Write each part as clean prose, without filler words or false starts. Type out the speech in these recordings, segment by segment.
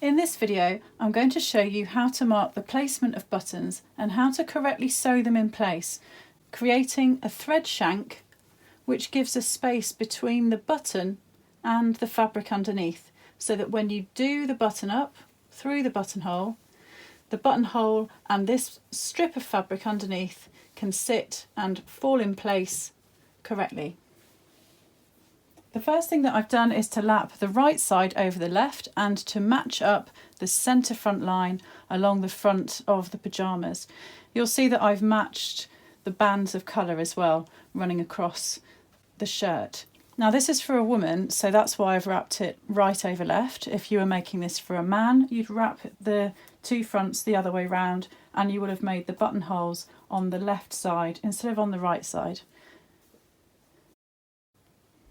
In this video, I'm going to show you how to mark the placement of buttons and how to correctly sew them in place, creating a thread shank which gives a space between the button and the fabric underneath, so that when you do the button up through the buttonhole and this strip of fabric underneath can sit and fall in place correctly. The first thing that I've done is to lap the right side over the left and to match up the centre front line along the front of the pyjamas. You'll see that I've matched the bands of colour as well running across the shirt. Now this is for a woman, so that's why I've wrapped it right over left. If you were making this for a man, you'd wrap the two fronts the other way round and you would have made the buttonholes on the left side instead of on the right side.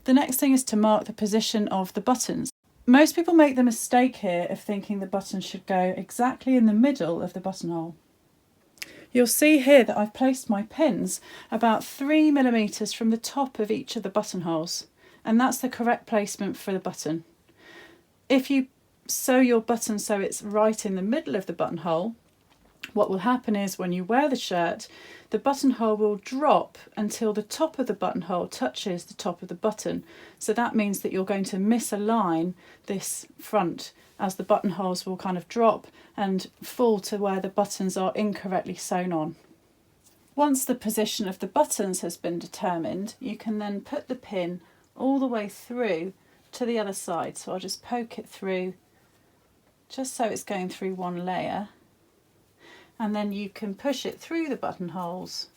The next thing is to mark the position of the buttons. Most people make the mistake here of thinking the buttons should go exactly in the middle of the buttonhole. You'll see here that I've placed my pins about 3mm from the top of each of the buttonholes, and that's the correct placement for the button. If you sew your button so it's right in the middle of the buttonhole, what will happen is when you wear the shirt, the buttonhole will drop until the top of the buttonhole touches the top of the button. So that means that you're going to misalign this front, as the buttonholes will kind of drop and fall to where the buttons are incorrectly sewn on. Once the position of the buttons has been determined, you can then put the pin all the way through to the other side. So I'll just poke it through just so it's going through one layer. And then you can push it through the buttonholes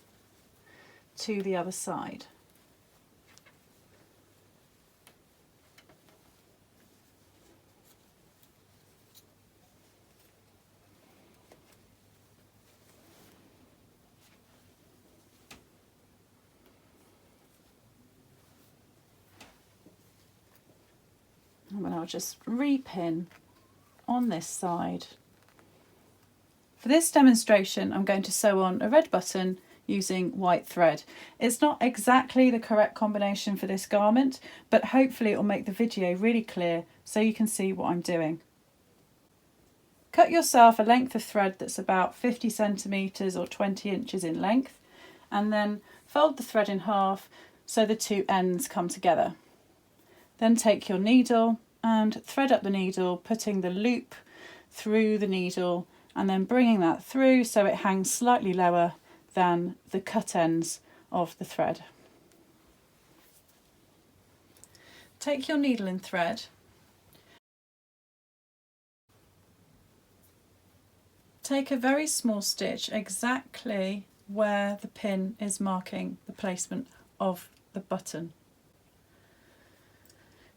to the other side. And then I'll just repin on this side. For this demonstration, I'm going to sew on a red button using white thread. It's not exactly the correct combination for this garment, but hopefully it will make the video really clear so you can see what I'm doing. Cut yourself a length of thread that's about 50 centimetres or 20 inches in length, and then fold the thread in half so the two ends come together. Then take your needle and thread up the needle, putting the loop through the needle and then bringing that through so it hangs slightly lower than the cut ends of the thread. Take your needle and thread, take a very small stitch exactly where the pin is marking the placement of the button.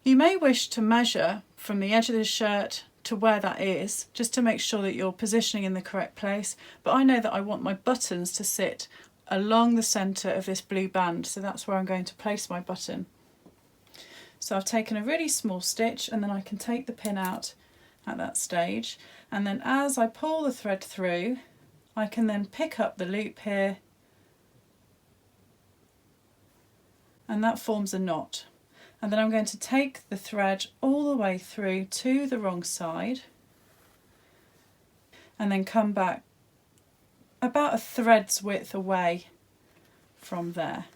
You may wish to measure from the edge of the shirt to where that is, just to make sure that you're positioning in the correct place, but I know that I want my buttons to sit along the centre of this blue band, so that's where I'm going to place my button. So I've taken a really small stitch, and then I can take the pin out at that stage, and then as I pull the thread through, I can then pick up the loop here, and that forms a knot. And then I'm going to take the thread all the way through to the wrong side and then come back about a thread's width away from there.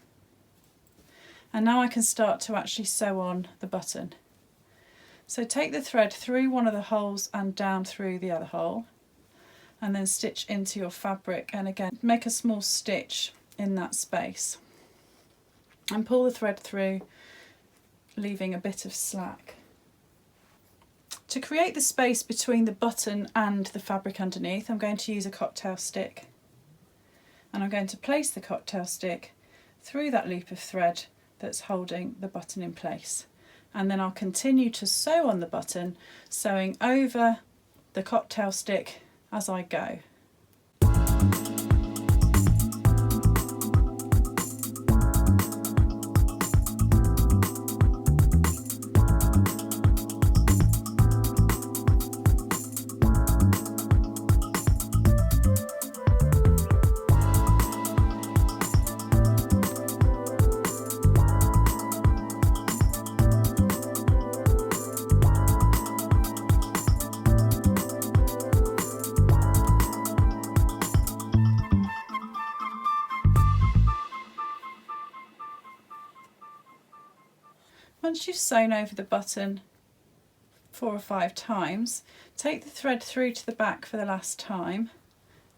And now I can start to actually sew on the button. So take the thread through one of the holes and down through the other hole, and then stitch into your fabric, and again make a small stitch in that space and pull the thread through, leaving a bit of slack. To create the space between the button and the fabric underneath, I'm going to use a cocktail stick, and I'm going to place the cocktail stick through that loop of thread that's holding the button in place, and then I'll continue to sew on the button, sewing over the cocktail stick as I go. Once you've sewn over the button 4 or 5 times, take the thread through to the back for the last time,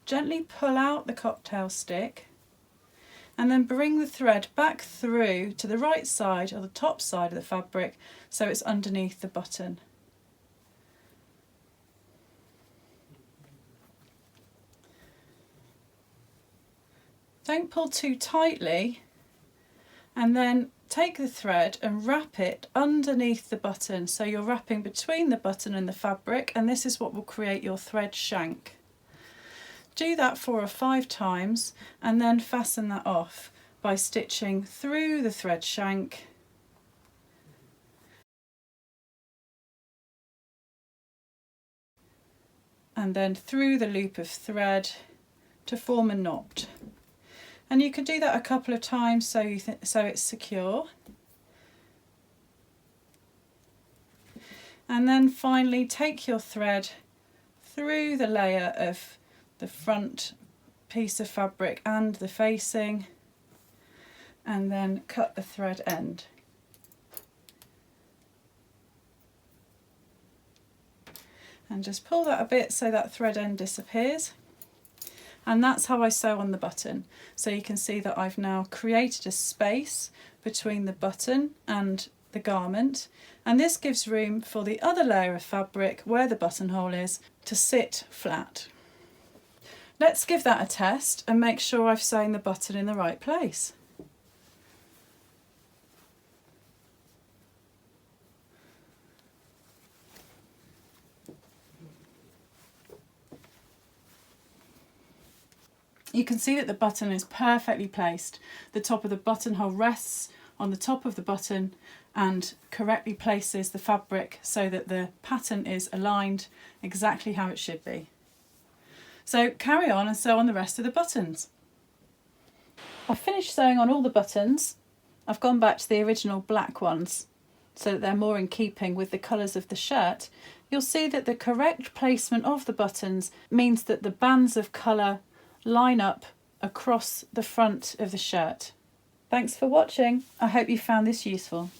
gently pull out the cocktail stick, and then bring the thread back through to the right side or the top side of the fabric so it's underneath the button. Don't pull too tightly, and then take the thread and wrap it underneath the button, so you're wrapping between the button and the fabric, and this is what will create your thread shank. Do that 4 or 5 times and then fasten that off by stitching through the thread shank and then through the loop of thread to form a knot. And you can do that a couple of times so it's secure. And then finally take your thread through the layer of the front piece of fabric and the facing, and then cut the thread end. And just pull that a bit so that thread end disappears. And that's how I sew on the button. So you can see that I've now created a space between the button and the garment, and this gives room for the other layer of fabric where the buttonhole is to sit flat. Let's give that a test and make sure I've sewn the button in the right place. You can see that the button is perfectly placed. The top of the buttonhole rests on the top of the button and correctly places the fabric so that the pattern is aligned exactly how it should be. So carry on and sew on the rest of the buttons. I've finished sewing on all the buttons. I've gone back to the original black ones so that they're more in keeping with the colours of the shirt. You'll see that the correct placement of the buttons means that the bands of colour line up across the front of the shirt. Thanks for watching. I hope you found this useful.